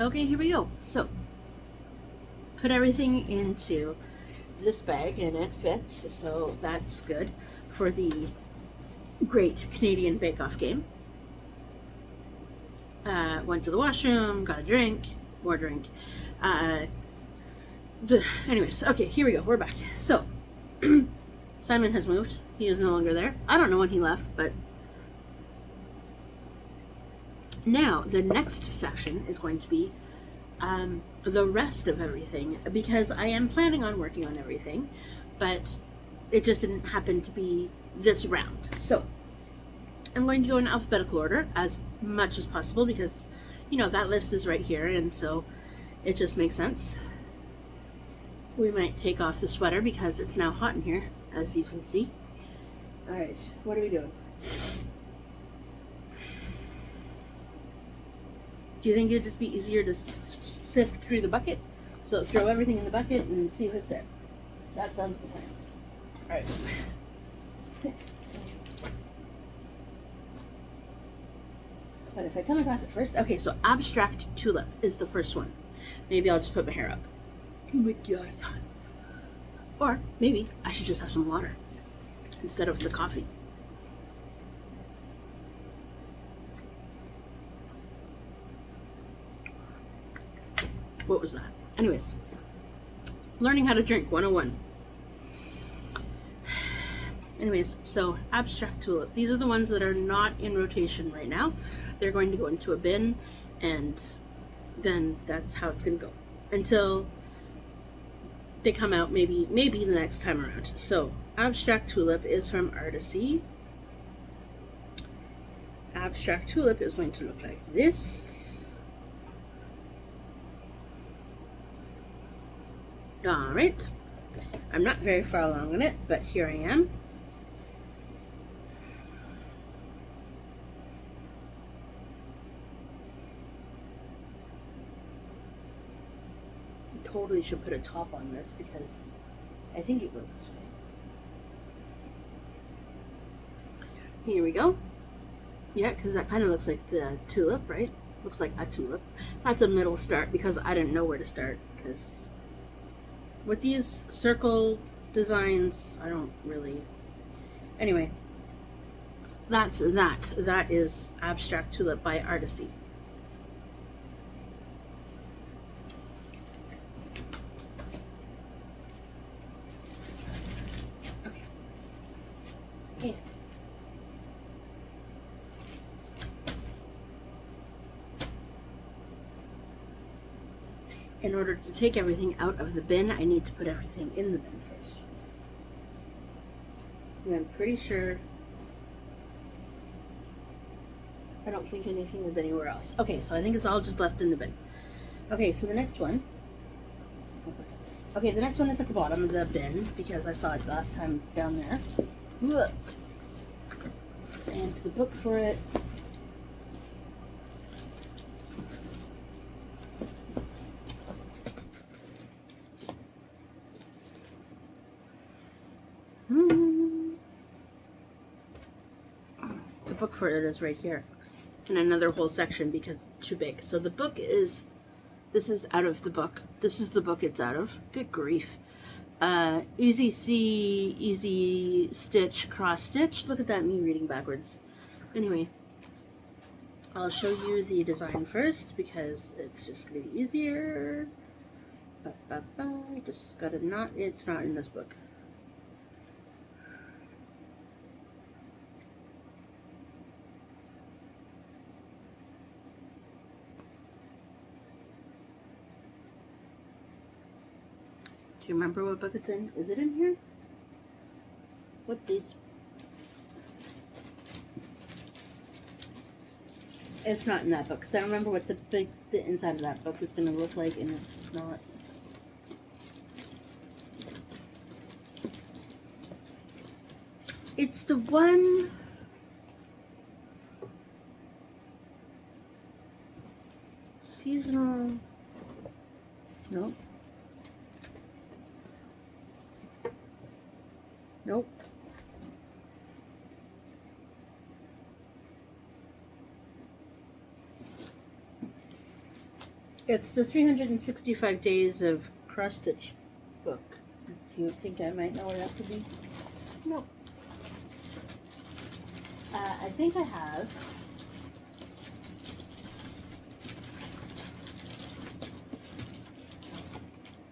Okay, here we go. So, put everything into this bag and it fits, so that's good for the Great Canadian Bake Off game. Went to the washroom, got a drink, more drink. Anyways, okay, here we go. We're back. So, Simon has moved. He is no longer there. I don't know when he left, but now the next section is going to be the rest of everything, because I am planning on working on everything, but it just didn't happen to be this round. So I'm going to go in alphabetical order as much as possible because, that list is right here, and so it just makes sense. We might take off the sweater because it's now hot in here, as you can see. All right, what are we doing? Do you think it'd just be easier to sift through the bucket? So throw everything in the bucket and see if it's there. That sounds the plan. All right. But if I come across it first, okay, so abstract tulip is the first one. Maybe I'll just put my hair up. Oh my god, it's hot. Or maybe I should just have some water instead of the coffee. What was that? Anyways, learning how to drink 101. Anyways, so abstract tulip. These are the ones that are not in rotation right now. They're going to go into a bin, and then that's how it's going to go until they come out maybe the next time around. So abstract tulip is from Artisy. Abstract tulip is going to look like this. All right. I'm not very far along on it, but here I am. Totally should put a top on this because I think it goes this way. Here we go. Yeah, because that kind of looks like the tulip, right? Looks like a tulip. That's a middle start because I didn't know where to start, because with these circle designs, I don't really... Anyway, that's that. That is Abstract Tulip by Artisy. Okay. In order to take everything out of the bin, I need to put everything in the bin first. And I'm pretty sure... I don't think anything is anywhere else. Okay, so I think it's all just left in the bin. Okay, so the next one... Okay, the next one is at the bottom of the bin because I saw it last time down there. Ugh. And the book for it... The book for it is right here in another whole section because it's too big. So the book is... This is out of the book. This is the book it's out of. Good grief. Easy C, easy stitch, cross stitch. Look at that, me reading backwards. Anyway, I'll show you the design first because it's just going to be easier. Just got a knot. It's not in this book. Do you remember what book it's in? Is it in here? What these? It's not in that book because I don't remember what the inside of that book is going to look like, and it's not. It's the one. Seasonal. Nope. Nope. It's the 365 Days of Cross Stitch book. Do you think I might know what that could be? No. I think I have.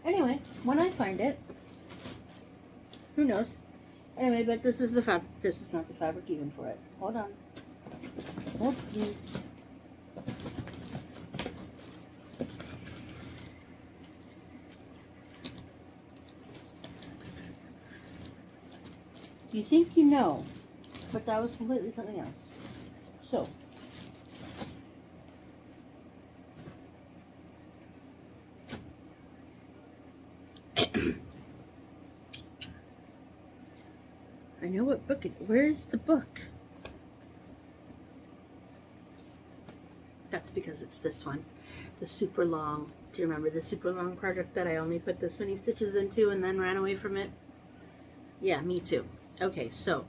Anyway, when I find it, who knows? Anyway, but this is the fabric. This is not the fabric even for it. Hold on. Hold please. You think you know, but that was completely something else. So, I know what book it. Where's the book? That's because it's this one, the super long. Do you remember the super long project that I only put this many stitches into and then ran away from it? Yeah, me too. Okay, so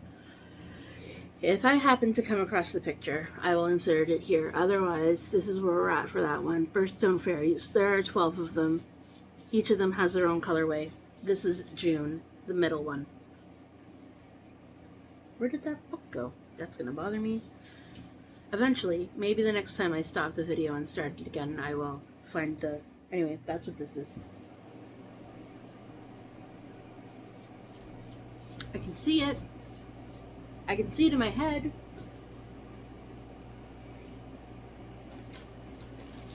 if I happen to come across the picture, I will insert it here. Otherwise, this is where we're at for that one. Birthstone Fairies. There are 12 of them. Each of them has their own colorway. This is June, the middle one. Where did that book go? That's going to bother me. Eventually, maybe the next time I stop the video and start it again, I will find the... Anyway, that's what this is. I can see it. I can see it in my head.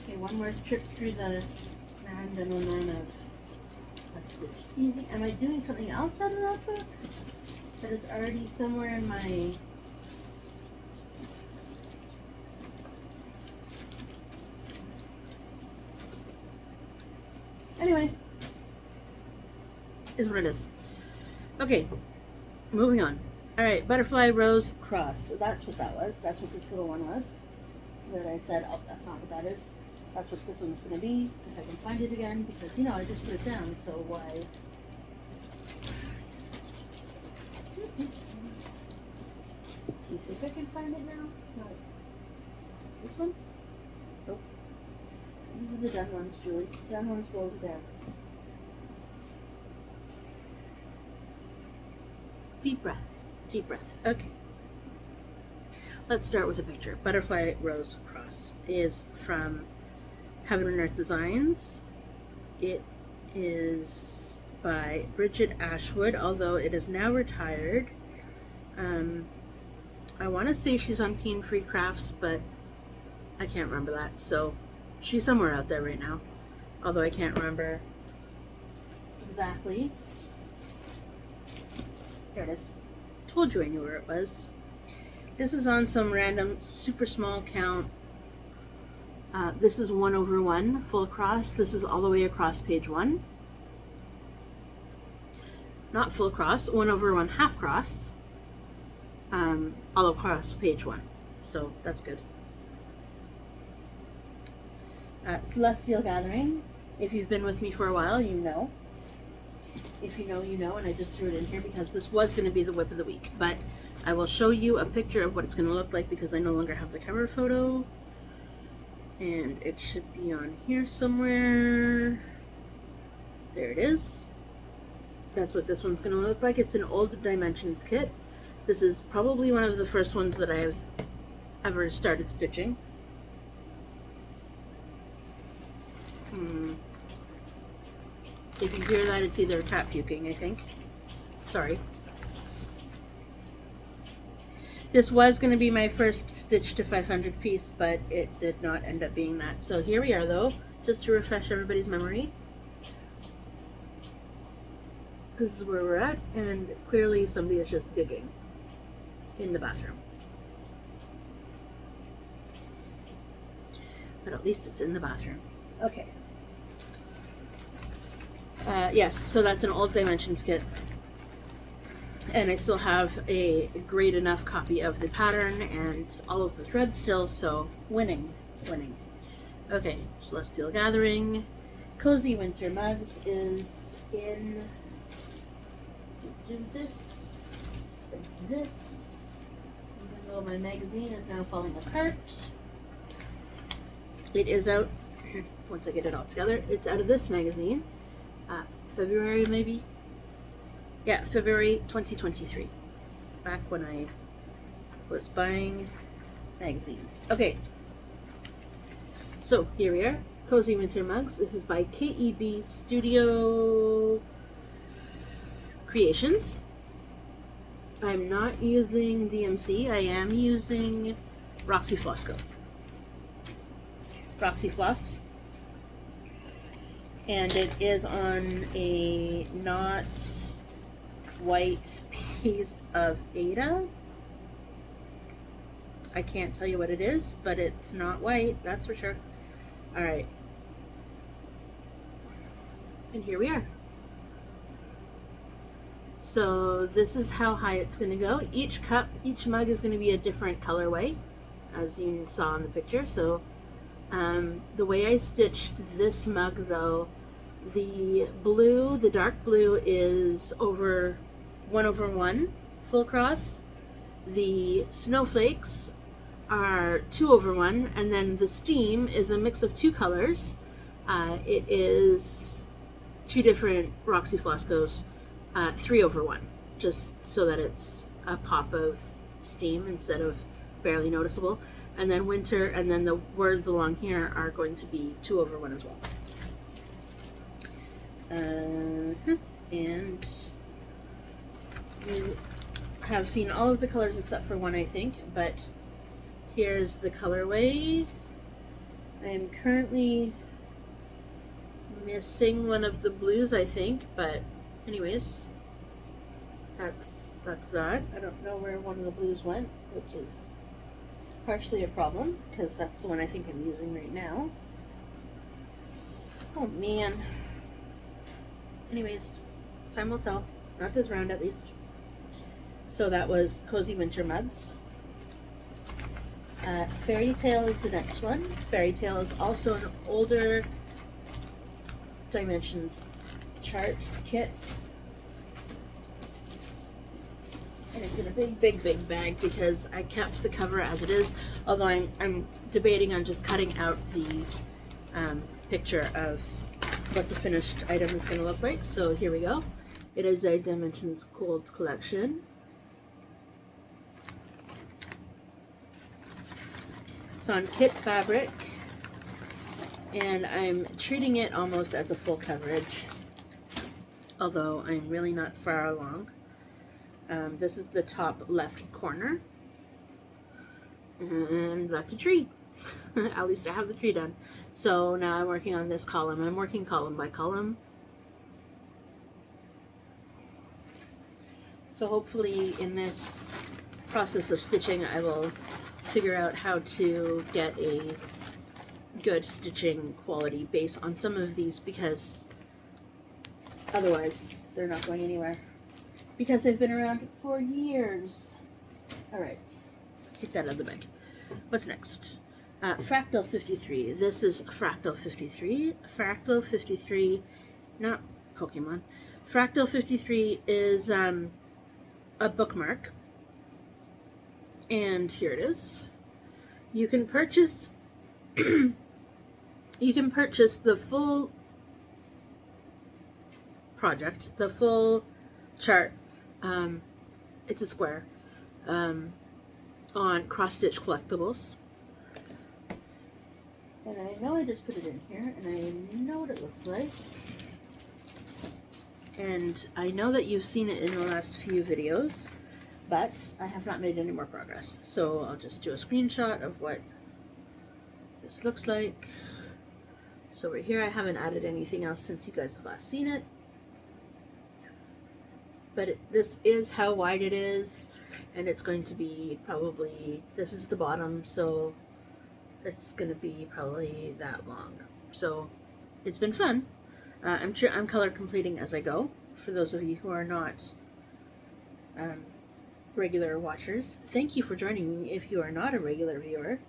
Okay, one more trip through the land of Stitch Easy. Am I doing something else out of that book? That is already somewhere in my... Anyway, is what it is. Okay, moving on. All right, Butterfly Rose Cross. So that's what that was. That's what this little one was. That I said, oh, that's not what that is. That's what this one's going to be. If I can find it again, because, you know, I just put it down, so why... See if I can find it now. No. This one? Nope. These are the done ones, Julie. The done ones go over there. Deep breath. Deep breath. Okay. Let's start with a picture. Butterfly Rose Cross is from Heaven and Earth Designs. It is by Bridget Ashwood, although it is now retired. I want to say she's on Peen Free Crafts, but I can't remember that. So she's somewhere out there right now, although I can't remember exactly. There it is. Told you I knew where it was. This is on some random super small count. This is 1/1 full across. This is all the way across page 1. Not full cross, 1/1 half cross. All across page 1. So that's good. Celestial Gathering. If you've been with me for a while, you know. If you know, you know, and I just threw it in here because this was going to be the whip of the week. But I will show you a picture of what it's going to look like because I no longer have the cover photo. And it should be on here somewhere. There it is. That's what this one's going to look like. It's an old Dimensions kit. This is probably one of the first ones that I've ever started stitching. If you hear that, it's either a cat puking, I think. Sorry. This was going to be my first Stitch to 500 piece, but it did not end up being that. So here we are, though, just to refresh everybody's memory. This is where we're at, and clearly somebody is just digging in the bathroom. But at least it's in the bathroom. Okay. Yes, so that's an old Dimensions kit. And I still have a great enough copy of the pattern and all of the threads still, so winning. Okay, Celestial Gathering. Cozy Winter Mugs is in... Do this and this. Even though my magazine is now falling apart. It is out once I get it all together. It's out of this magazine, February maybe. Yeah, February 2023. Back when I was buying magazines. Okay. So here we are. Cozy Winter Mugs. This is by KEB Studio Creations. I'm not using DMC. I am using Roxy Flossco. Roxy Floss. And it is on a not white piece of Ada. I can't tell you what it is, but it's not white, that's for sure. Alright. And here we are. So this is how high it's going to go. Each cup, each mug is going to be a different colorway, as you saw in the picture. So the way I stitched this mug though, the blue, the dark blue is over 1/1 full cross. The snowflakes are 2/1, and then the steam is a mix of two colors. It is two different Roxy Flosscos, 3/1, just so that it's a pop of steam instead of barely noticeable. And then winter, and then the words along here are going to be 2/1 as well. And you have seen all of the colors except for one, I think, but here's the colorway. I am currently missing one of the blues, I think, but anyways, that's that. I don't know where one of the blues went, which is partially a problem because that's the one I think I'm using right now. Oh man. Anyways, time will tell. Not this round, at least. So that was Cozy Winter Mugs. Fairy Tale is the next one. Fairy Tale is also an older dimensions chart kit. And it's in a big bag because I kept the cover as it is, although I'm debating on just cutting out the picture of what the finished item is going to look like. So here we go. It is a Dimensions Gold collection. It's on kit fabric, and I'm treating it almost as a full coverage, although I'm really not far along. This is the top left corner, and that's a tree. At least I have the tree done. So now I'm working on this column. I'm working column by column. So hopefully in this process of stitching I will figure out how to get a good stitching quality base on some of these, because otherwise they're not going anywhere, because they've been around for years. Alright, take that out of the bag. What's next? Fractal 53. This is Fractal 53. Fractal 53, not Pokemon. Fractal 53 is a bookmark. And here it is. You can purchase the full project, the full chart. It's a square on Cross Stitch Collectibles. And I know I just put it in here, and I know what it looks like. And I know that you've seen it in the last few videos, but I have not made any more progress. So I'll just do a screenshot of what this looks like. So right here I haven't added anything else since you guys have last seen it. But this is how wide it is, and it's going to be probably, this is the bottom, so it's going to be probably that long. So it's been fun. I'm sure I'm color completing as I go, for those of you who are not regular watchers. Thank you for joining me if you are not a regular viewer.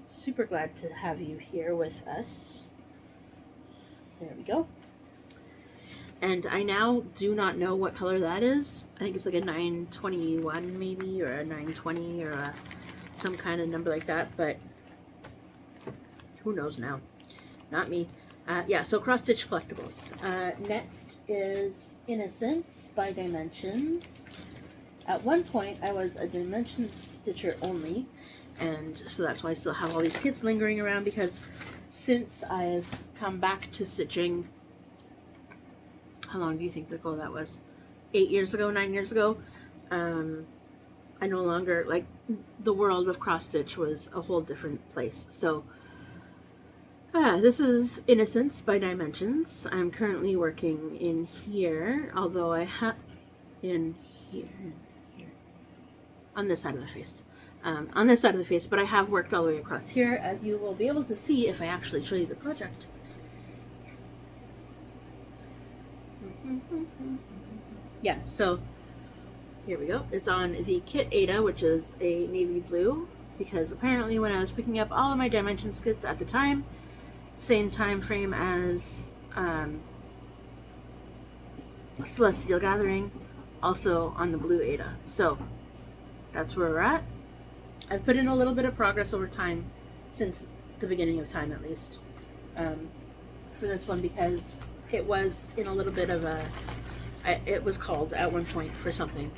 Super glad to have you here with us. There we go. And I now do not know what color that is. I think it's like a 921 maybe, or a 920, or some kind of number like that, but who knows now. not me. Yeah, so cross stitch collectibles. Next is Innocence by Dimensions. At one point, I was a Dimensions stitcher only, and so that's why I still have all these kits lingering around, because since I've come back to stitching, how long do you think ago that was? 8 years ago, 9 years ago. I no longer, like, the world of cross stitch was a whole different place. So this is Innocence by Dimensions. I'm currently working in here, although I have in here, on this side of the face. On this side of the face, but I have worked all the way across here, as you will be able to see if I actually show you the project. Yeah, so here we go. It's on the Kit Ada, which is a navy blue, because apparently when I was picking up all of my Dimensions kits at the time, same time frame as Celestial Gathering, also on the blue Ada. So that's where we're at. I've put in a little bit of progress over time, since the beginning of time at least, for this one, because it was in a little bit of a, it was called at one point for something,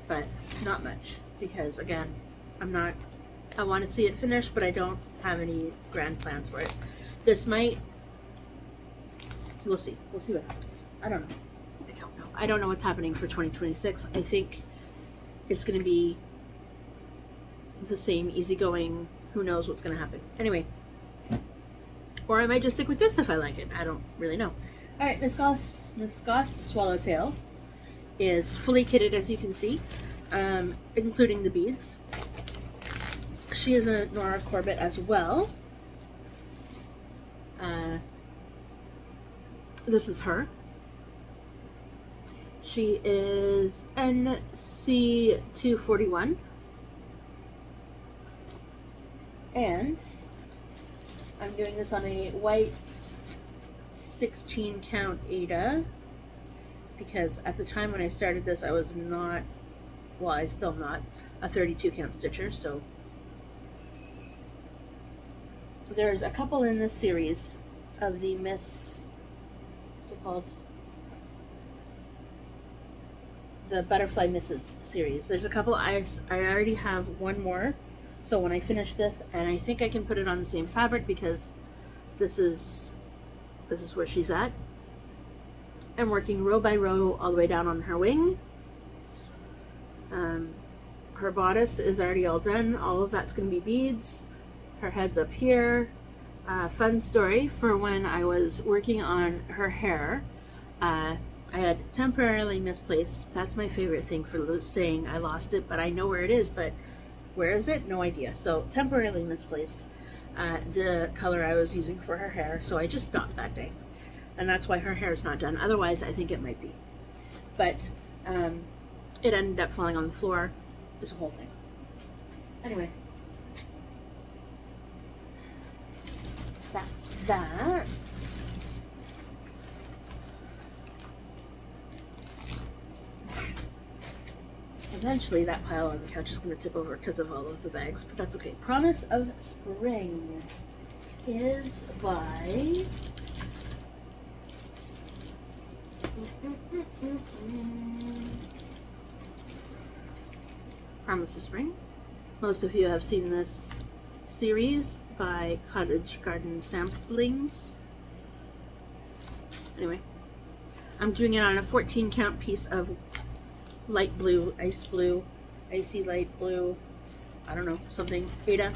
but not much, because again, I want to see it finished, but I don't have any grand plans for it. This might, we'll see what happens. I don't know. I don't know what's happening for 2026. I think it's going to be the same easygoing, who knows what's going to happen. Anyway, or I might just stick with this if I like it. I don't really know. Alright, Miss Goss Swallowtail is fully kitted, as you can see, including the beads. She is a Nora Corbett as well. This is her. She is NC241. And I'm doing this on a white 16 count Ada, because at the time when I started this I was not, well, I still am not a 32 count stitcher. So there's a couple in this series of the what's it called? The Butterfly Misses series. There's a couple. I already have one more. So when I finish this, and I think I can put it on the same fabric, because this is where she's at. I'm working row by row all the way down on her wing. Her bodice is already all done. All of that's going to be beads. Her head's up here. Fun story for when I was working on her hair. I had temporarily misplaced. That's my favorite thing for saying I lost it, but I know where it is, but where is it? No idea. So temporarily misplaced the color I was using for her hair, so I just stopped that day. And that's why her hair is not done. Otherwise, I think it might be. But it ended up falling on the floor. It's a whole thing. Anyway. That's that. Eventually that pile on the couch is going to tip over because of all of the bags, but that's okay. Promise of Spring is by Promise of Spring. Most of you have seen this series by Cottage Garden Samplings. Anyway, I'm doing it on a 14 count piece of light blue, icy light blue, I don't know, something, Ada.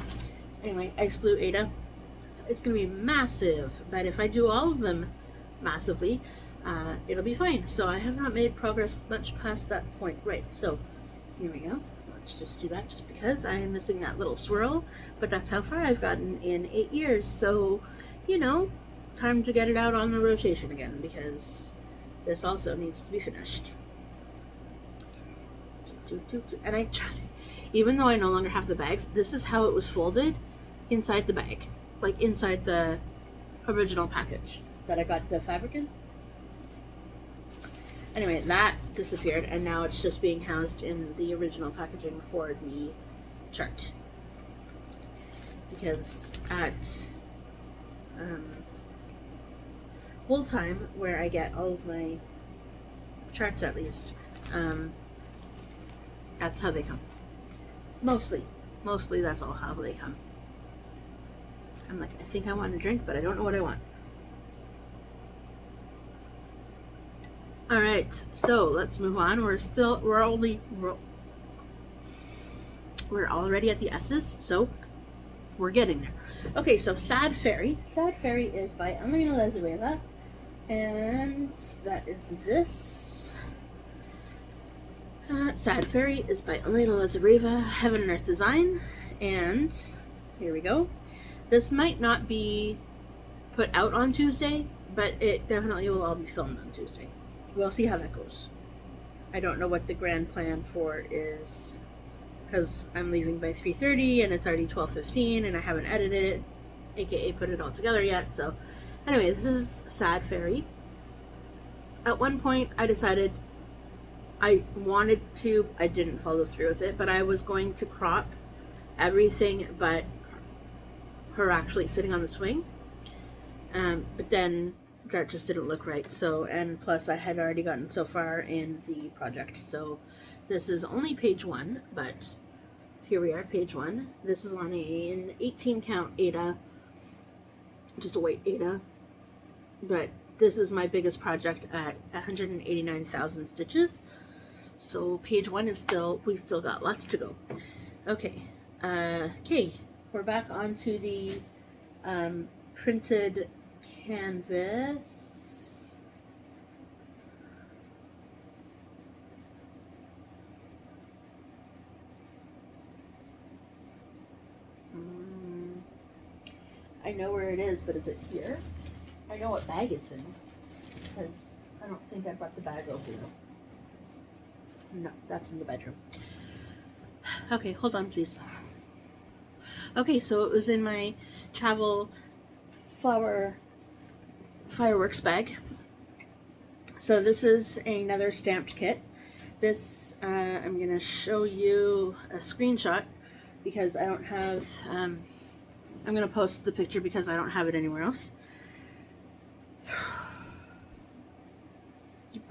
Anyway, ice blue Ada. It's going to be massive, but if I do all of them massively, it'll be fine. So I have not made progress much past that point. Right, so here we go. Let's just do that, just because I am missing that little swirl, but that's how far I've gotten in 8 years. So, you know, time to get it out on the rotation again, because this also needs to be finished. And I try, even though I no longer have the bags, this is how it was folded inside the bag, like inside the original package that I got the fabric in. Anyway, that disappeared, and now it's just being housed in the original packaging for the chart. Because at full time where I get all of my charts at least. That's how they come. Mostly that's all how they come. I'm like, I think I want a drink, but I don't know what I want. All right, so let's move on. We're already at the S's, so we're getting there. Okay, so Sad Fairy. Sad Fairy is by Elena Lazareva, and that is this. Sad Fairy is by Elena Lazareva, Heaven and Earth Design, and here we go. This might not be put out on Tuesday, but it definitely will all be filmed on Tuesday. We'll see how that goes. I don't know what the grand plan for is, because I'm leaving by 3:30 and it's already 12:15 and I haven't edited it, aka put it all together yet. So anyway, this is Sad Fairy. At one point I decided I didn't follow through with it, but I was going to crop everything but her actually sitting on the swing. But then that just didn't look right. So, and plus I had already gotten so far in the project. So this is only page 1, but here we are, page 1. This is on an 18 count Aida, just a weight Aida. But this is my biggest project at 189,000 stitches. So page 1 is we still got lots to go. Okay, we're back onto the printed canvas. I know where it is, but is it here? I know what bag it's in, because I don't think I brought the bag over here. No, that's in the bedroom. Okay, hold on, please. Okay, so it was in my travel fireworks bag. So this is another stamped kit. This, I'm going to show you a screenshot because I don't have, I'm going to post the picture because I don't have it anywhere else. Deep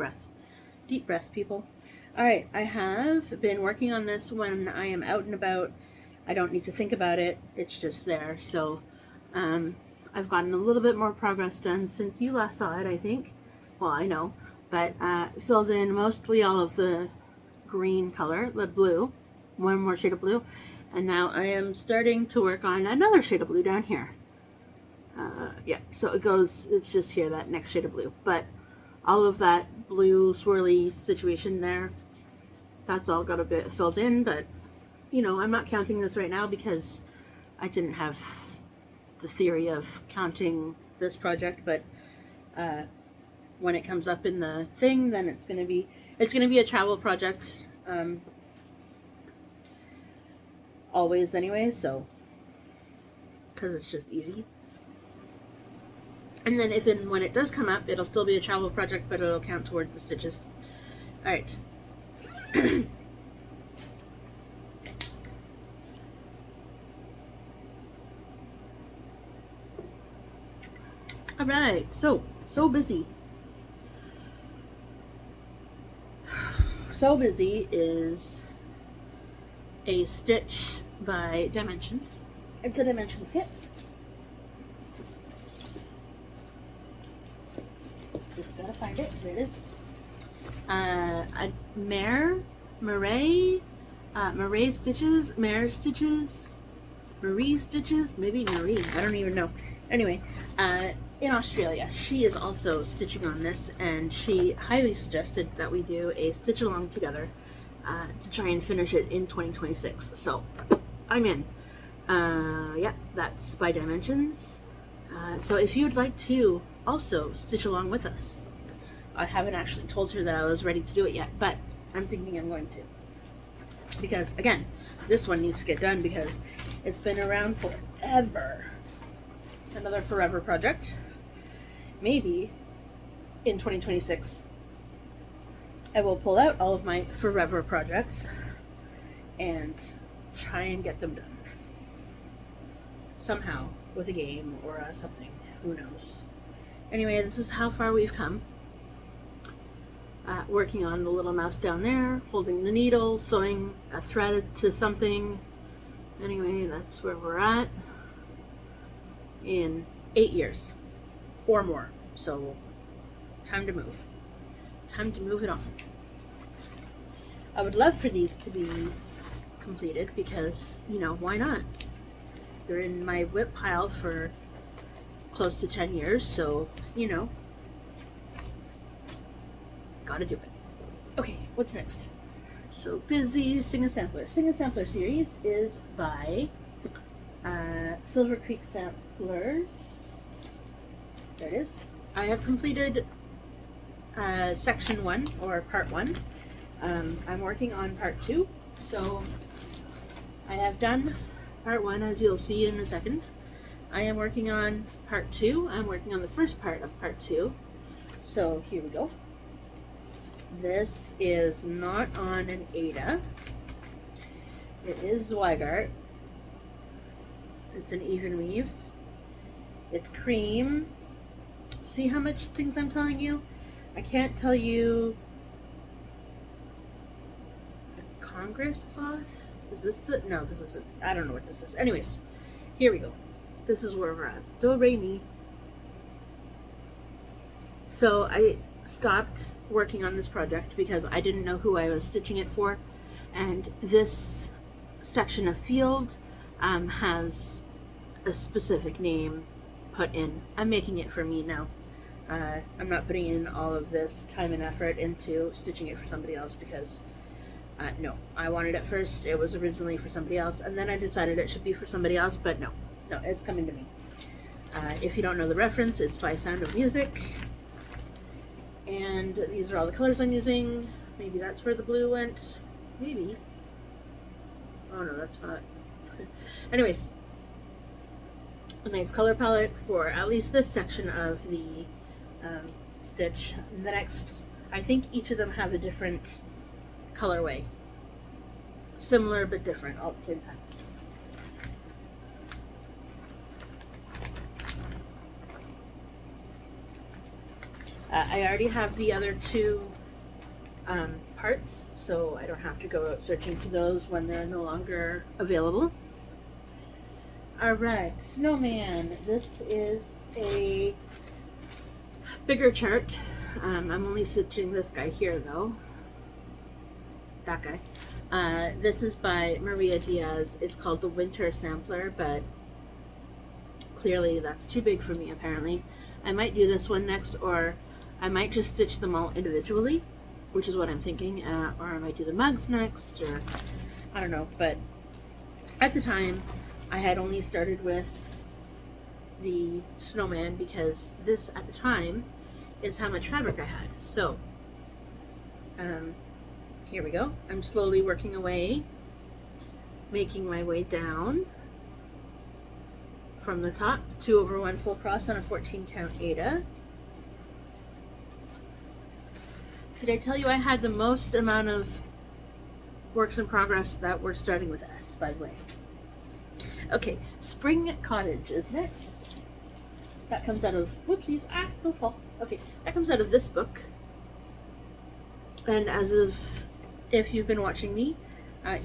breath, people. Alright, I have been working on this when I am out and about. I don't need to think about it, it's just there. So I've gotten a little bit more progress done since you last saw it, I think. Well, I know, but filled in mostly all of the green color, the blue, one more shade of blue, and now I am starting to work on another shade of blue down here. Yeah, so it's just here, that next shade of blue, but all of that blue swirly situation there, that's all got a bit filled in, but you know, I'm not counting this right now because I didn't have the theory of counting this project, but when it comes up in the thing, then it's gonna be a travel project, always anyway, so because it's just easy. And then if and when it does come up, it'll still be a travel project, but it'll count toward the stitches. All right. All right, so busy. So Busy is a stitch by Dimensions. It's a Dimensions kit. Just gotta find it. There it is. Marie stitches, maybe Marie, I don't even know. Anyway, in Australia, she is also stitching on this, and she highly suggested that we do a stitch along together to try and finish it in 2026. So I'm in. Yeah, that's by Dimensions. So if you'd like to also stitch along with us, I haven't actually told her that I was ready to do it yet, but I'm thinking I'm going to. Because, again, this one needs to get done because it's been around forever. Another forever project. Maybe in 2026 I will pull out all of my forever projects and try and get them done. Somehow, with a game or something. Who knows? Anyway, this is how far we've come. Working on the little mouse down there, holding the needle, sewing a thread to something. Anyway, that's where we're at in 8 years or more. So time to move. Time to move it on. I would love for these to be completed because, you know, why not? They're in my WIP pile for close to 10 years, so, you know, gotta do it. Okay, what's next? So busy. Sing a Sampler. Sing a Sampler series is by Silver Creek Samplers. There it is. I have completed section 1, or part 1. I'm working on part 2, so I have done part 1, as you'll see in a second. I am working on part 2. I'm working on the first part of part 2. So here we go. This is not on an Ada. It is Zweigart. It's an even weave. It's cream. See how much things I'm telling you? I can't tell you. A Congress cloth? Is this the? No, this isn't. I don't know what this is. Anyways, here we go. This is where we're at. Do, re, mi. So I stopped working on this project because I didn't know who I was stitching it for, and this section of field has a specific name put in. I'm making it for me now. I'm not putting in all of this time and effort into stitching it for somebody else because no, I wanted it first. It was originally for somebody else, and then I decided it should be for somebody else, but no, it's coming to me. If you don't know the reference, it's by Sound of Music. And these are all the colors I'm using. Maybe that's where the blue went. Maybe. Oh no, that's not. Anyways, a nice color palette for at least this section of the stitch. And the next, I think each of them have a different colorway. Similar but different all at the same time. I already have the other 2 parts, so I don't have to go out searching for those when they're no longer available. Alright, Snowman. This is a bigger chart. I'm only stitching this guy here, though. That guy. This is by Maria Diaz. It's called the Winter Sampler, but clearly that's too big for me, apparently. I might do this one next, or I might just stitch them all individually, which is what I'm thinking, or I might do the mugs next, or I don't know, but at the time, I had only started with the Snowman because this, at the time, is how much fabric I had. So, here we go. I'm slowly working away, making my way down from the top, 2 over 1 full cross on a 14 count Ada. Did I tell you I had the most amount of works in progress that were starting with S, by the way? Okay, Spring Cottage is next. That comes out of, whoopsies, don't fall. Okay, that comes out of this book. And as of, if you've been watching me,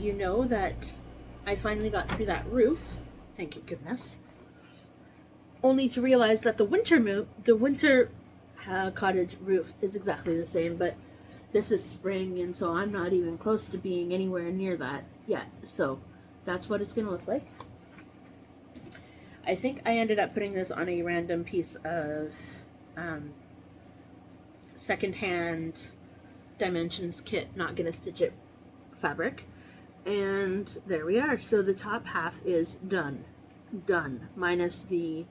you know that I finally got through that roof. Thank you, goodness. Only to realize that the winter cottage roof is exactly the same, but this is spring, and so I'm not even close to being anywhere near that yet. So that's what it's going to look like. I think I ended up putting this on a random piece of secondhand Dimensions kit, not gonna stitch it fabric, and there we are. So the top half is done, minus the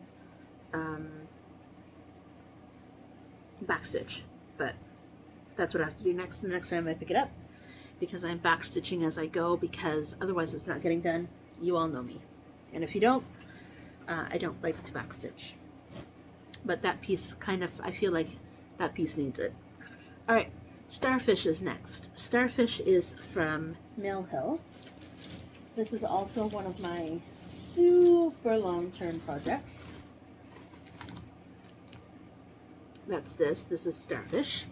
back stitch, but that's what I have to do next. The next time I pick it up, because I'm back stitching as I go, because otherwise it's not getting done. You all know me, and if you don't, I don't like to back stitch, but that piece kind of, I feel like that piece needs it. All right, Starfish is next. Starfish is from Mill Hill. This is also one of my super long-term projects. That's this. This is Starfish.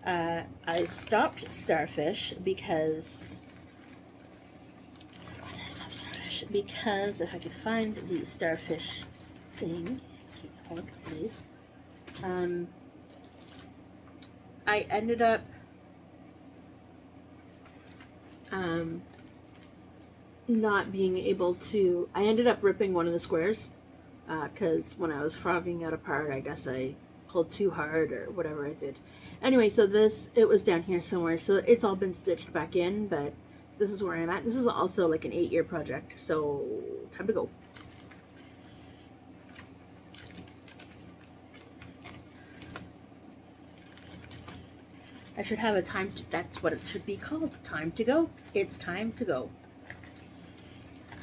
I stopped Starfish because because if I could find the Starfish thing, hold up, please. I ended up not being able to. I ended up ripping one of the squares because when I was frogging it apart, I guess I pulled too hard or whatever I did. Anyway, so it was down here somewhere, so it's all been stitched back in, but this is where I'm at. This is also like an 8-year project, so time to go. I should have a time to, that's what it should be called, time to go. It's time to go.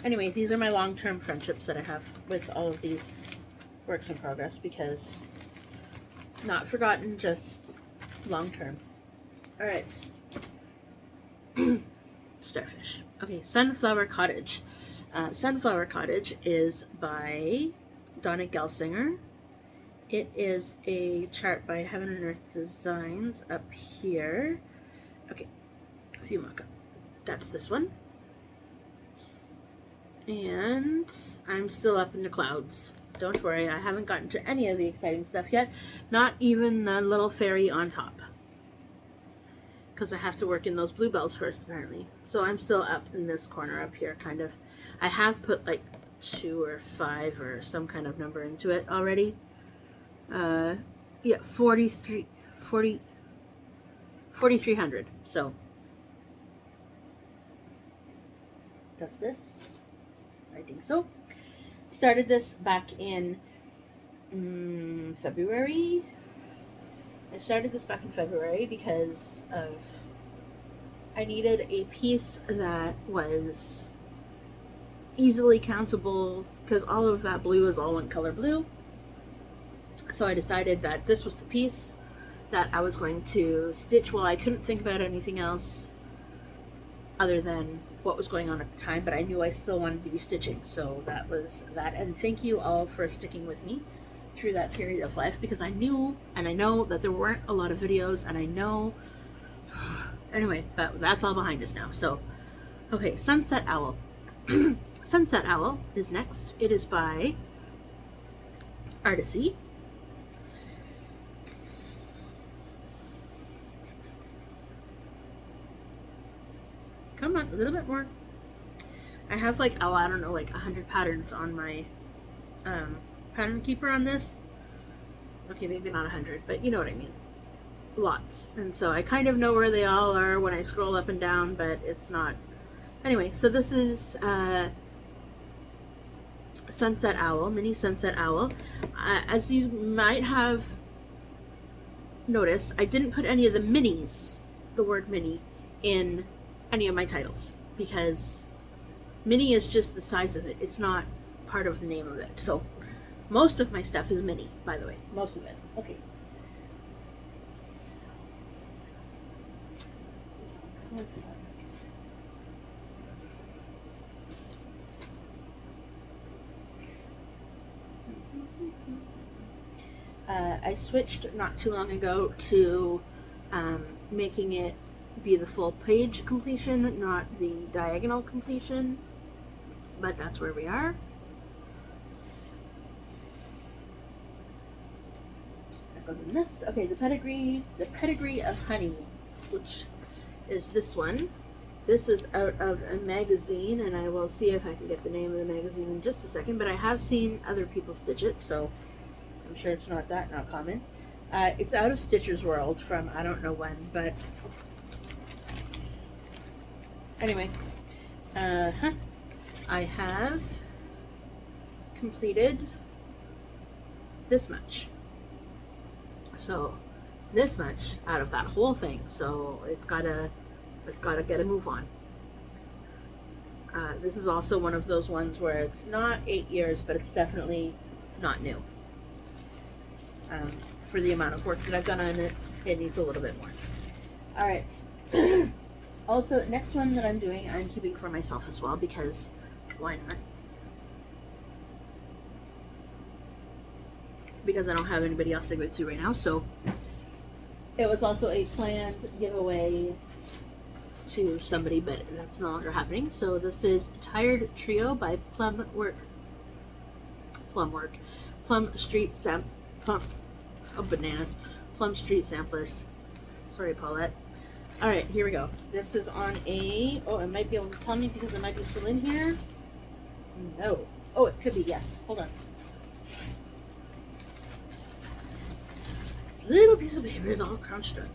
Anyway, these are my long-term friendships that I have with all of these works in progress, because not forgotten, just long-term. All right. Starfish. Okay, Sunflower Cottage. Sunflower Cottage is by Donna Gelsinger. It is a chart by Heaven and Earth Designs up here. Okay, a few mock-up. That's this one. And I'm still up in the clouds. Don't worry, I haven't gotten to any of the exciting stuff yet. Not even the little fairy on top. Because I have to work in those bluebells first, apparently. So I'm still up in this corner up here, kind of. I have put like 2 or 5 or some kind of number into it already. Yeah, 4,300. So that's this. I think so. Started this back in February. I started this back in February because of I needed a piece that was easily countable, because all of that blue is all one color blue. So I decided that this was the piece that I was going to stitch. Well, I couldn't think about anything else other than what was going on at the time, but I knew I still wanted to be stitching, so that was that. And thank you all for sticking with me through that period of life, because I knew and I know that there weren't a lot of videos, and I know anyway, but that's all behind us now. So okay, Sunset Owl. Sunset Owl is next. It is by Artisy. Come on, a little bit more. I have like, oh, I don't know, like 100 patterns on my pattern keeper on this. Okay, maybe not 100, but you know what I mean. Lots. And so I kind of know where they all are when I scroll up and down, but it's not. Anyway, so this is Sunset Owl, mini Sunset Owl. As you might have noticed, I didn't put any of the minis, the word mini, in any of my titles, because mini is just the size of it. It's not part of the name of it. So most of my stuff is mini, by the way. Most of it. Okay. I switched not too long ago to making it be the full page completion, not the diagonal completion, but that's where we are. That goes in this. Okay, the pedigree of honey, which is this one. This is out of a magazine, and I will see if I can get the name of the magazine in just a second, but I have seen other people stitch it, so I'm sure it's not common. It's out of Stitcher's World from I don't know when, but anyway, I have completed this much. So this much out of that whole thing. So it's gotta get a move on. This is also one of those ones where it's not 8 years, but it's definitely not new. For the amount of work that I've done on it, it needs a little bit more. All right. Also, next one that I'm doing, I'm keeping for myself as well, because why not? because I don't have anybody else to give it to right now. So it was also a planned giveaway to somebody, but that's no longer happening. So this is Tired Trio by Plum Street Plum Street Samplers. Sorry, Paulette. All right, here we go. This is on a, oh, it might be able to tell me because it might be still in here. No. Oh, it could be, yes. Hold on. This little piece of paper is all crunched up.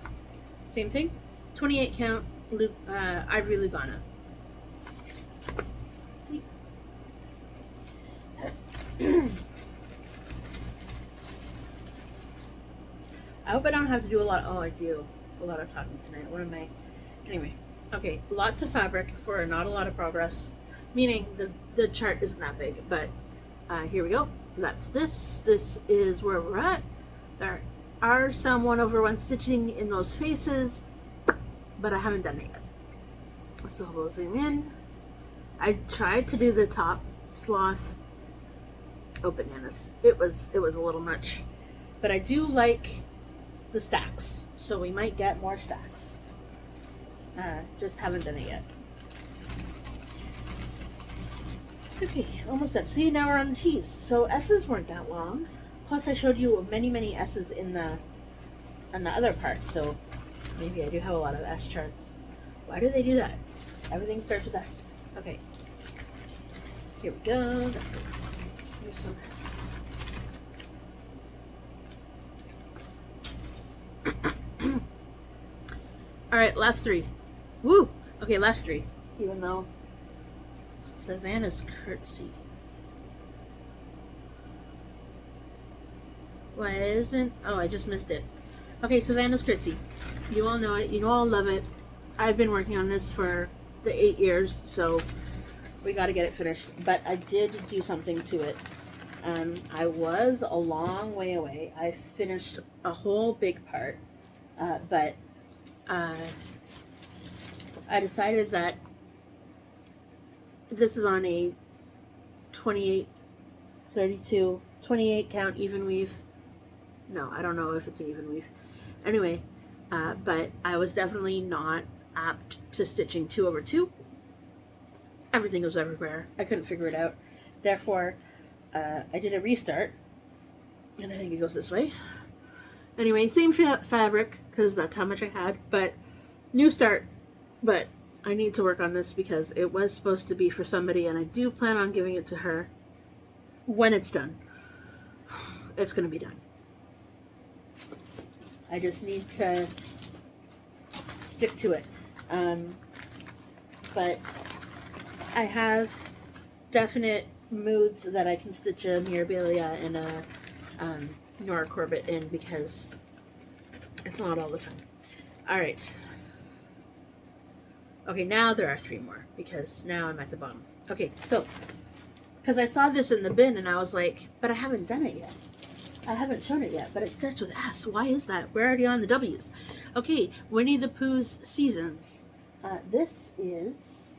Same thing. 28 count Ivory Lugana. See? I hope I don't have to do a lot. Oh, I do a lot of talking tonight. What am I? Anyway, okay. Lots of fabric for not a lot of progress. Meaning the chart isn't that big, but here we go. That's this. This is where we're at. There are some 1/1 stitching in those faces, but I haven't done it yet. So we'll zoom in. I tried to do the top sloth. Oh, bananas! It was a little much, but I do like the stacks, so we might get more stacks. Just haven't done it yet. Okay, almost done. See, now we're on the T's. So S's weren't that long. Plus, I showed you many S's on the other part. So maybe I do have a lot of S charts. Why do they do that? Everything starts with S. Okay. Here we go. Here's some. All right, last three. Woo! Okay, last three. Even though Savannah's Curtsy. Why isn't? Oh, I just missed it. Okay, Savannah's Curtsy. You all know it. You all love it. I've been working on this for the 8 years, so we got to get it finished. But I did do something to it. I was a long way away. I finished a whole big part, but I decided that this is on a 28 count even weave. No, I don't know if it's an even weave. Anyway, but I was definitely not apt to stitching 2/2. Everything was everywhere. I couldn't figure it out. Therefore, I did a restart, and I think it goes this way. Anyway, same fabric, because that's how much I had, but new start. But I need to work on this because it was supposed to be for somebody, and I do plan on giving it to her when it's done. It's going to be done. I just need to stick to it. But I have definite moods that I can stitch a Mirabilia and a Nora Corbett in because it's not all the time. All right. Okay, now there are 3 more because now I'm at the bottom. Okay, so because I saw this in the bin and I was like, but I haven't done it yet. I haven't shown it yet, but it starts with S. Why is that? We're already on the W's. Okay, Winnie the Pooh's Seasons. This is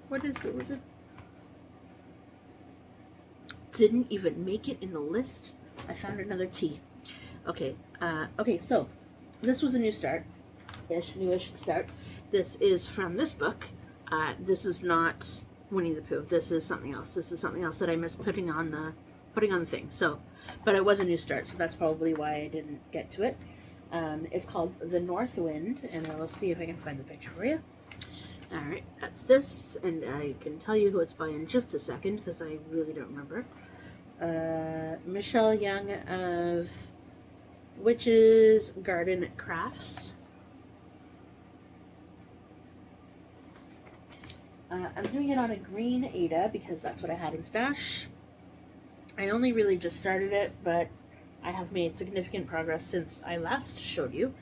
what is it? Was it? Didn't even make it in the list. I found another T. Okay, okay, so this was a new start. Newish start. This is from this book. This is not Winnie the Pooh. This is something else. This is something else that I missed putting on the thing. So, but it was a new start, so that's probably why I didn't get to it. It's called The North Wind, and I will see if I can find the picture for you. All right, that's this, and I can tell you who it's by in just a second because I really don't remember. Michelle Young of Witch's Garden Crafts. I'm doing it on a green Ada because that's what I had in stash. I only really just started it, but I have made significant progress since I last showed you.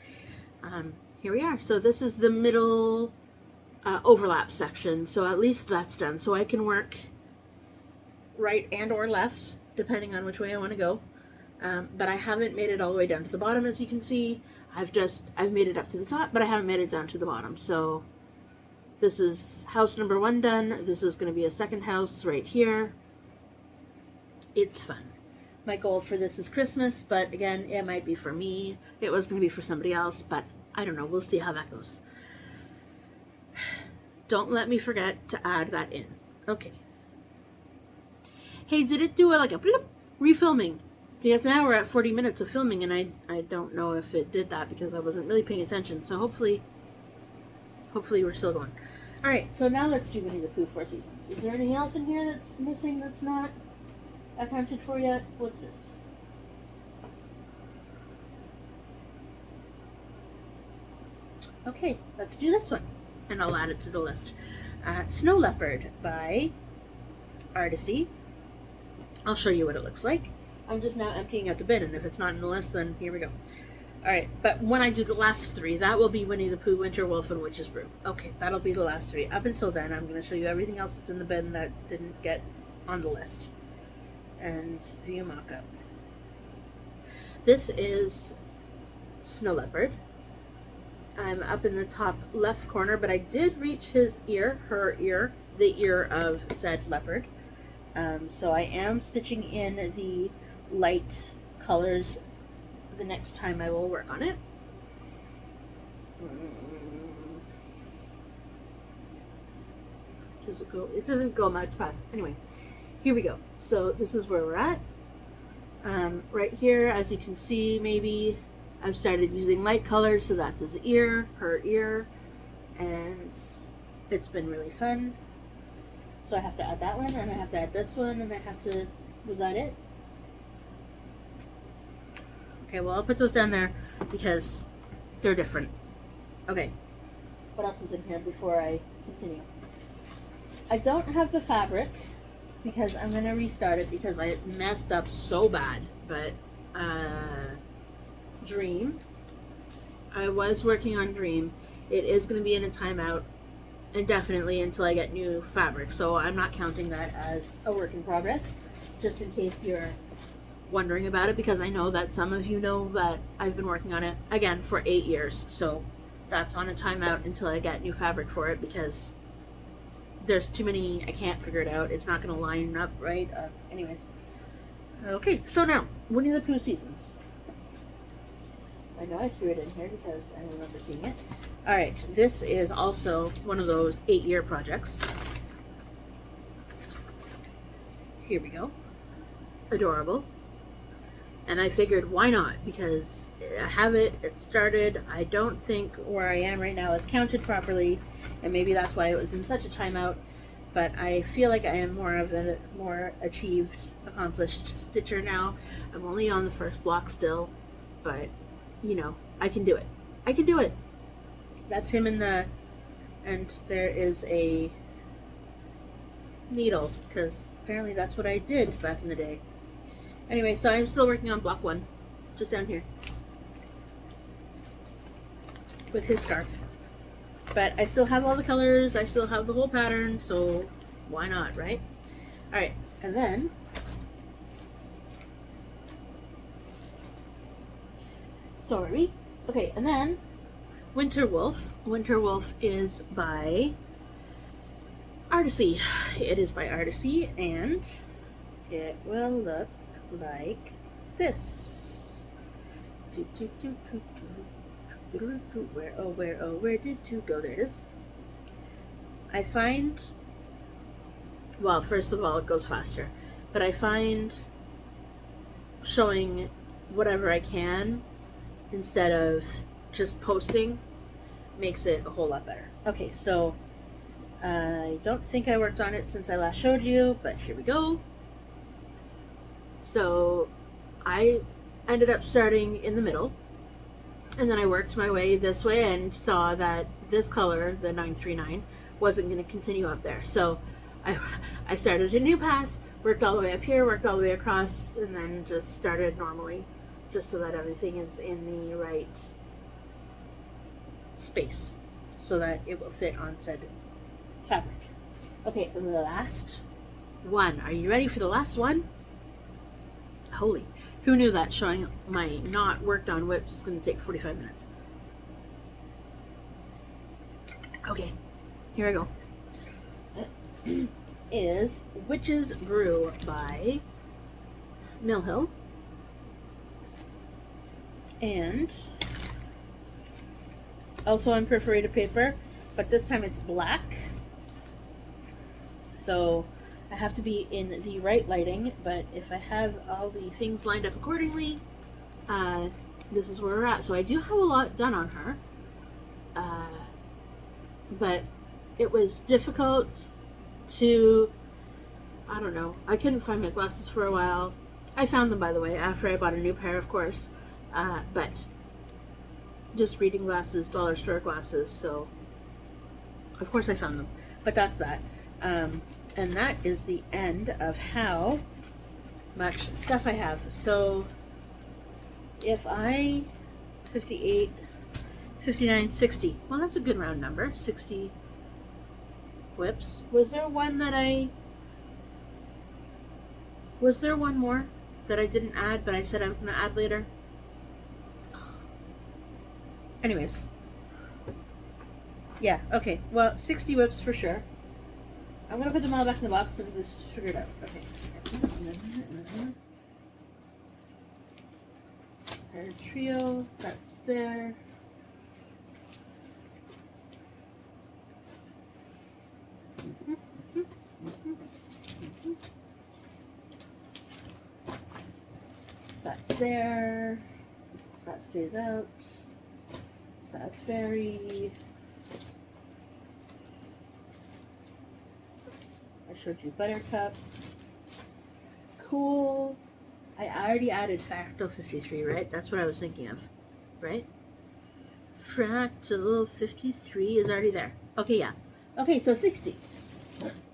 Here we are. So this is the middle overlap section, so at least that's done. So I can work right and or left, depending on which way I want to go. But I haven't made it all the way down to the bottom, as you can see. I've made it up to the top, but I haven't made it down to the bottom. So This is house number 1 done. This is going to be a second house right here. It's fun. My goal for this is Christmas, but again, it might be for me. It was going to be for somebody else, but I don't know. We'll see how that goes. Don't let me forget to add that in. Okay. Hey, did it do like a bloop, refilming? Because now we're at 40 minutes of filming, and I don't know if it did that because I wasn't really paying attention. So hopefully we're still going. All right, so now let's do Winnie the Pooh 4 Seasons. Is there anything else in here that's missing that's not accounted for yet? What's this? Okay, let's do this one, and I'll add it to the list. Snow Leopard by Artisy. I'll show you what it looks like. I'm just now emptying out the bin, and if it's not in the list, then here we go. Alright, but when I do the last 3, that will be Winnie the Pooh, Winter Wolf, and Witch's Brew. Okay, that'll be the last 3. Up until then, I'm going to show you everything else that's in the bin that didn't get on the list. And view mock-up. This is Snow Leopard. I'm up in the top left corner, but I did reach his ear, her ear, the ear of said leopard. So I am stitching in the light colors the next time I will work on it. It doesn't go much past. Anyway, here we go. So this is where we're at. Right here, as you can see, maybe I've started using light colors, so that's his ear, her ear, and it's been really fun. So I have to add that one, and I have to add this one, and I have to, was that it? Okay, well, I'll put those down there because they're different. Okay, what else is in here before I continue? I don't have the fabric because I'm going to restart it because I messed up so bad, but Dream. I was working on Dream. It is going to be in a timeout indefinitely until I get new fabric, so I'm not counting that as a work in progress, just in case you're wondering about it, because I know that some of you know that I've been working on it again for 8 years, so that's on a timeout until I get new fabric for it because there's too many, I can't figure it out, it's not going to line up right. Anyways, okay, so now Winnie the Pooh Seasons. I know I threw it in here because I remember seeing it. Alright, this is also one of those 8-year projects. Here we go. Adorable. And I figured, why not? Because I have it, it started. I don't think where I am right now is counted properly, and maybe that's why it was in such a timeout. But I feel like I am more of a more achieved, accomplished stitcher now. I'm only on the first block still, but you know, I can do it. I can do it. That's him in the, and there is a needle, because apparently that's what I did back in the day. Anyway, so I'm still working on block 1, just down here, with his scarf. But I still have all the colors, I still have the whole pattern, so why not, right? Alright, and then sorry. Okay, and then Winter Wolf. Winter Wolf is by Artisy. It is by Artisy, and it will look like this. Where did you go? There it is. I find, well, first of all, it goes faster, but I find showing whatever I can instead of just posting makes it a whole lot better. Okay, so I don't think I worked on it since I last showed you, but here we go. So I ended up starting in the middle, and then I worked my way this way and saw that this color, the 939, wasn't going to continue up there. So I started a new path, worked all the way up here, worked all the way across, and then just started normally, just so that everything is in the right space so that it will fit on said fabric. Okay, the last one. Are you ready for the last one? Holy, who knew that showing my not worked on whips is going to take 45 minutes. Okay, here I go. Is Witch's Brew by Mill Hill. And also on perforated paper, but this time it's black. So I have to be in the right lighting, but if I have all the things lined up accordingly, this is where we're at. So I do have a lot done on her, but it was difficult to, I don't know, I couldn't find my glasses for a while. I found them, by the way, after I bought a new pair, of course, but just reading glasses, dollar store glasses, so of course I found them, but that's that. And that is the end of how much stuff I have. So if I 58, 59, 60, well, that's a good round number, 60 whips. Was there one more that I didn't add, but I said I was going to add later? Anyways, yeah, okay, well, 60 whips for sure. I'm going to put them all back in the box and just figure it out. Okay. Our trio, that's there. That's there. That stays out. Sad Fairy. I showed you Buttercup. Cool. I already added Fractal 53, right? That's what I was thinking of, right? Fractal 53 is already there. Okay, yeah. Okay, so 60.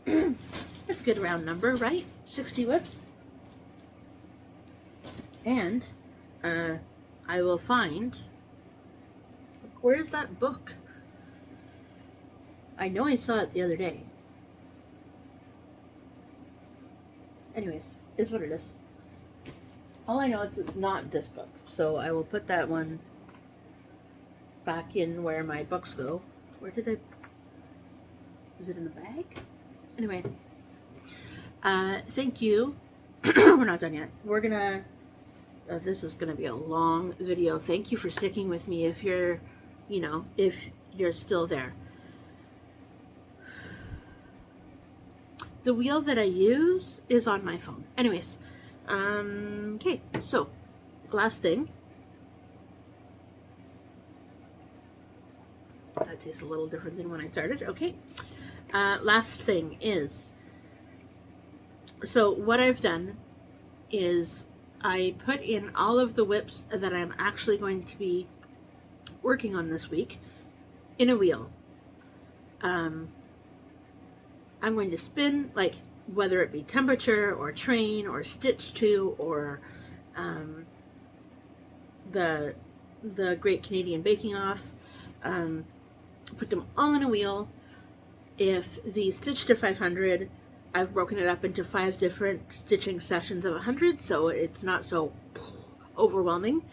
That's a good round number, right? 60 whips. And I will find, where's that book? I know I saw it the other day. Anyways, is what it is. All I know is it's not this book, so I will put that one back in where my books go. Where did I... Is it in the bag? Anyway. Thank you. We're not done yet. We're gonna... this is gonna be a long video. Thank you for sticking with me if you're, if you're still there. The wheel that I use is on my phone. Anyways, okay, so last thing. That tastes a little different than when I started. Okay, last thing is, so what I've done is I put in all of the whips that I'm actually going to be working on this week in a wheel. I'm going to spin, like, whether it be temperature or train or stitch to or the Great Canadian Baking Off. Put them all in a wheel. If the stitch to 500, I've broken it up into 5 different stitching sessions of 100, so it's not so overwhelming.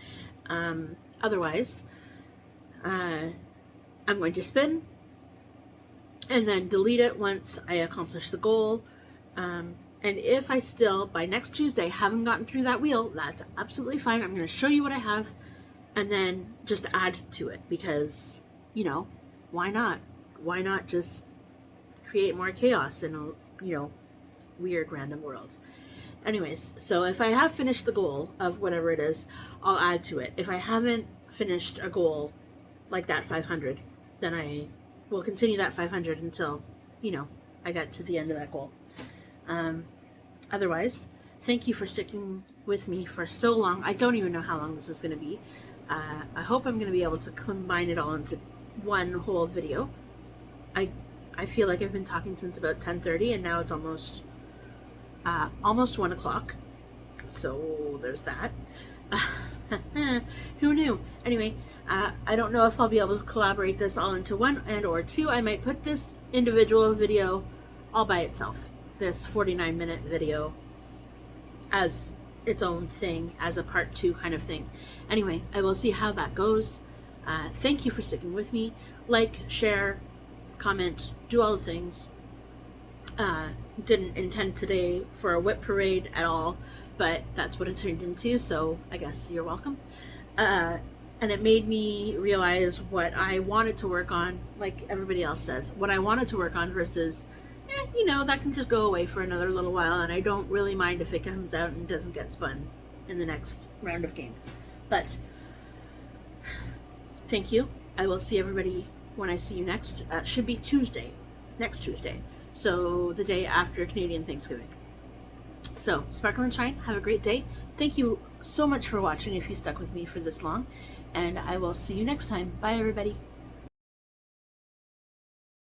Otherwise, I'm going to spin and then delete it once I accomplish the goal. And if I still, by next Tuesday, haven't gotten through that wheel, that's absolutely fine. I'm going to show you what I have and then just add to it because, why not? Why not just create more chaos in a, weird random world? Anyways, so if I have finished the goal of whatever it is, I'll add to it. If I haven't finished a goal like that 500, then I will continue that 500 until, I got to the end of that goal. Otherwise, thank you for sticking with me for so long. I don't even know how long this is going to be. I hope I'm going to be able to combine it all into one whole video. I feel like I've been talking since about 10:30 and now it's almost 1 o'clock. So there's that. Who knew? Anyway, I don't know if I'll be able to collaborate this all into one and or two. I might put this individual video all by itself, this 49-minute video, as its own thing, as a part 2 kind of thing. Anyway, I will see how that goes. Thank you for sticking with me. Like, share, comment, do all the things. Didn't intend today for a WIP parade at all, but that's what it turned into, so I guess you're welcome. And it made me realize what I wanted to work on, like everybody else says, what I wanted to work on versus, that can just go away for another little while, and I don't really mind if it comes out and doesn't get spun in the next round of games. But thank you. I will see everybody when I see you next. Should be Tuesday, next Tuesday. So the day after Canadian Thanksgiving. So, sparkle and shine. Have a great day. Thank you so much for watching if you stuck with me for this long. And I will see you next time. Bye, everybody.